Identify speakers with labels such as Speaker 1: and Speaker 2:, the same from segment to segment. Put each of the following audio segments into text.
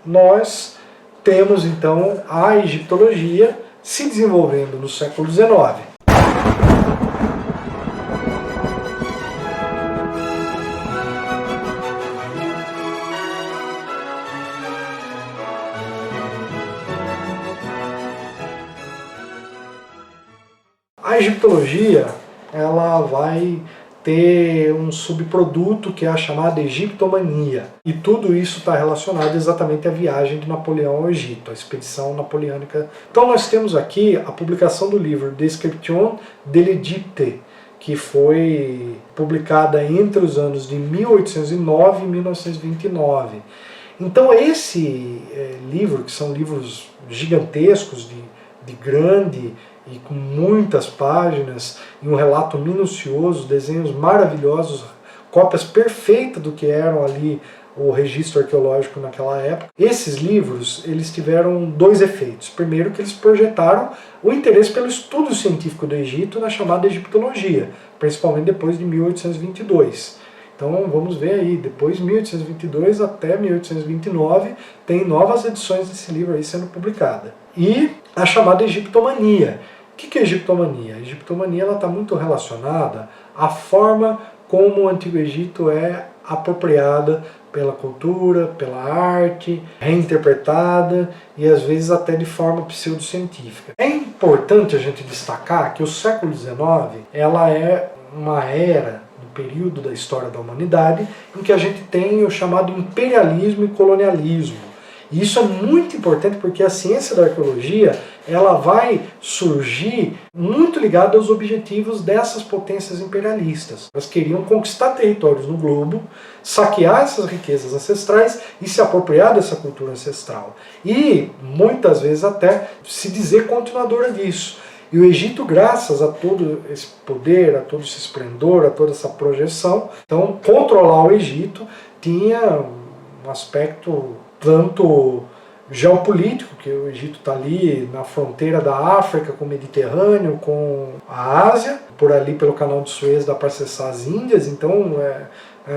Speaker 1: nós temos então a egiptologia se desenvolvendo no século XIX. A egiptologia, ela vai ter um subproduto que é a chamada egiptomania. E tudo isso está relacionado exatamente à viagem de Napoleão ao Egito, a expedição napoleônica. Então nós temos aqui a publicação do livro Description de l'Égypte, que foi publicada entre os anos de 1809 e 1929. Então esse livro, que são livros gigantescos, de grande e com muitas páginas, e um relato minucioso, desenhos maravilhosos, cópias perfeitas do que eram ali o registro arqueológico naquela época. Esses livros, eles tiveram dois efeitos. Primeiro, que eles projetaram o interesse pelo estudo científico do Egito na chamada egiptologia, principalmente depois de 1822. Então vamos ver aí, depois de 1822 até 1829, tem novas edições desse livro aí sendo publicada. E a chamada egiptomania. O que é egiptomania? A egiptomania está muito relacionada à forma como o Antigo Egito é apropriada pela cultura, pela arte, reinterpretada e às vezes até de forma pseudocientífica. É importante a gente destacar que o século XIX ela é uma era, um período da história da humanidade, em que a gente tem o chamado imperialismo e colonialismo. E isso é muito importante porque a ciência da arqueologia ela vai surgir muito ligada aos objetivos dessas potências imperialistas. Elas queriam conquistar territórios no globo, saquear essas riquezas ancestrais e se apropriar dessa cultura ancestral. E, muitas vezes, até se dizer continuadora disso. E o Egito, graças a todo esse poder, a todo esse esplendor, a toda essa projeção, então controlar o Egito tinha um aspecto tanto geopolítico, que o Egito está ali na fronteira da África com o Mediterrâneo, com a Ásia, por ali pelo canal de Suez dá para acessar as Índias, então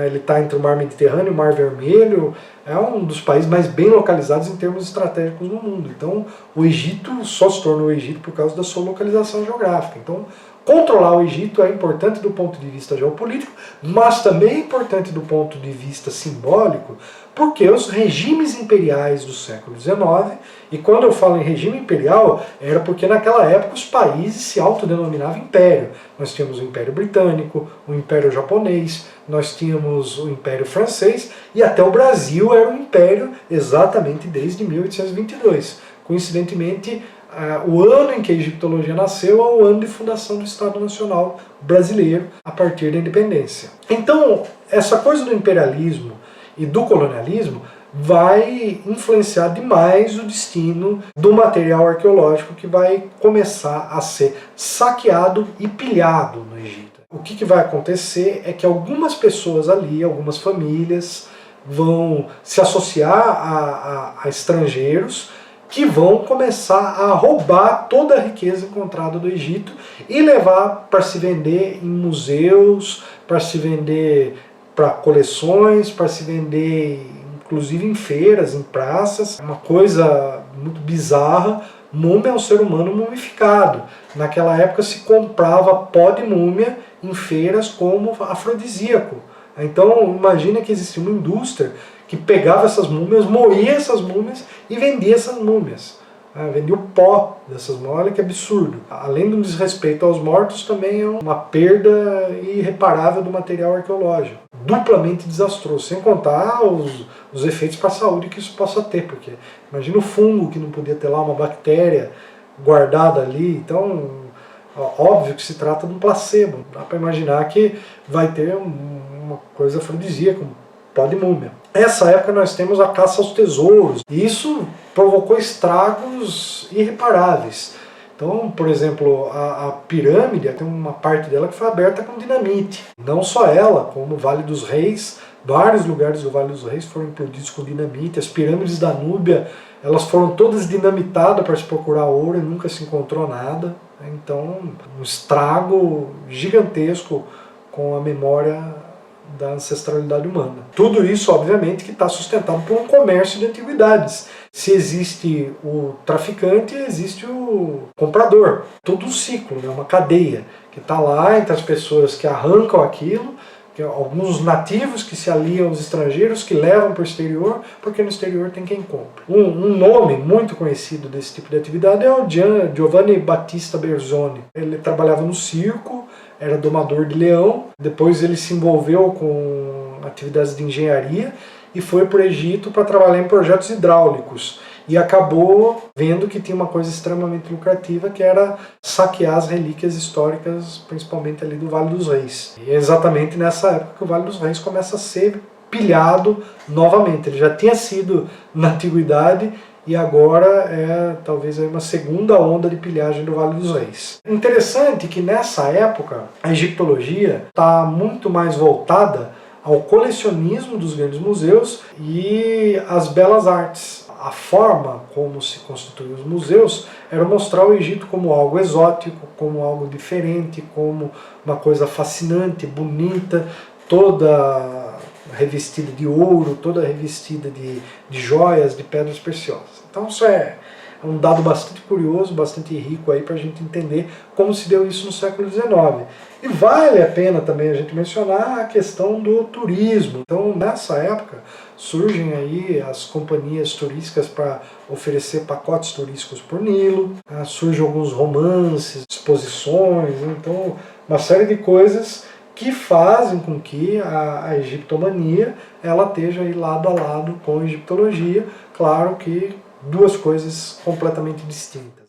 Speaker 1: ele está entre o Mar Mediterrâneo e o Mar Vermelho, é um dos países mais bem localizados em termos estratégicos no mundo. Então o Egito só se tornou Egito por causa da sua localização geográfica. Então controlar o Egito é importante do ponto de vista geopolítico, mas também é importante do ponto de vista simbólico, porque os regimes imperiais do século XIX, e quando eu falo em regime imperial, era porque naquela época os países se autodenominavam império. Nós tínhamos o Império Britânico, o Império Japonês, nós tínhamos o Império Francês, e até o Brasil era um império exatamente desde 1822. Coincidentemente, o ano em que a egiptologia nasceu é o ano de fundação do Estado Nacional Brasileiro, a partir da independência. Então, essa coisa do imperialismo e do colonialismo vai influenciar demais o destino do material arqueológico que vai começar a ser saqueado e pilhado no Egito. O que vai acontecer é que algumas pessoas ali, algumas famílias, vão se associar a estrangeiros que vão começar a roubar toda a riqueza encontrada do Egito e levar para se vender em museus, para se vender para coleções, para se vender inclusive em feiras, em praças. É uma coisa muito bizarra. Múmia é um ser humano mumificado. Naquela época se comprava pó de múmia em feiras como afrodisíaco. Então imagina que existia uma indústria que pegava essas múmias, moía essas múmias e vendia essas múmias. Vendia o pó dessas múmias, olha que absurdo. Além do desrespeito aos mortos, também é uma perda irreparável do material arqueológico. Duplamente desastroso, sem contar os efeitos para a saúde que isso possa ter, porque imagina o fungo que não podia ter lá, uma bactéria guardada ali, então óbvio que se trata de um placebo. Dá para imaginar que vai ter uma coisa afrodisíaca, um pó de múmia. Nessa época nós temos a caça aos tesouros, e isso provocou estragos irreparáveis. Então, por exemplo, a pirâmide, tem uma parte dela que foi aberta com dinamite. Não só ela, como o Vale dos Reis, vários lugares do Vale dos Reis foram implodidos com dinamite. As pirâmides da Núbia, elas foram todas dinamitadas para se procurar ouro e nunca se encontrou nada. Então, um estrago gigantesco com a memória da ancestralidade humana. Tudo isso, obviamente, que está sustentado por um comércio de antiguidades. Se existe o traficante, existe o comprador. Todo um ciclo, né? Uma cadeia que está lá entre as pessoas que arrancam aquilo, que alguns nativos que se aliam aos estrangeiros, que levam para o exterior, porque no exterior tem quem compra. Um nome muito conhecido desse tipo de atividade é o Giovanni Battista Berzoni. Ele trabalhava no circo, era domador de leão, depois ele se envolveu com atividades de engenharia e foi para o Egito para trabalhar em projetos hidráulicos. E acabou vendo que tinha uma coisa extremamente lucrativa, que era saquear as relíquias históricas, principalmente ali do Vale dos Reis. E é exatamente nessa época que o Vale dos Reis começa a ser pilhado novamente. Ele já tinha sido na antiguidade e agora é talvez uma segunda onda de pilhagem do Vale dos Reis. Interessante que nessa época a egiptologia está muito mais voltada ao colecionismo dos grandes museus e às belas artes. A forma como se constituíam os museus era mostrar o Egito como algo exótico, como algo diferente, como uma coisa fascinante, bonita, toda revestida de ouro, toda revestida de joias, de pedras preciosas. Então isso é um dado bastante curioso, bastante rico aí para a gente entender como se deu isso no século XIX. E vale a pena também a gente mencionar a questão do turismo. Então nessa época surgem aí as companhias turísticas para oferecer pacotes turísticos por Nilo, surgem alguns romances, exposições, então uma série de coisas que fazem com que a egiptomania ela esteja aí lado a lado com a egiptologia, claro que duas coisas completamente distintas.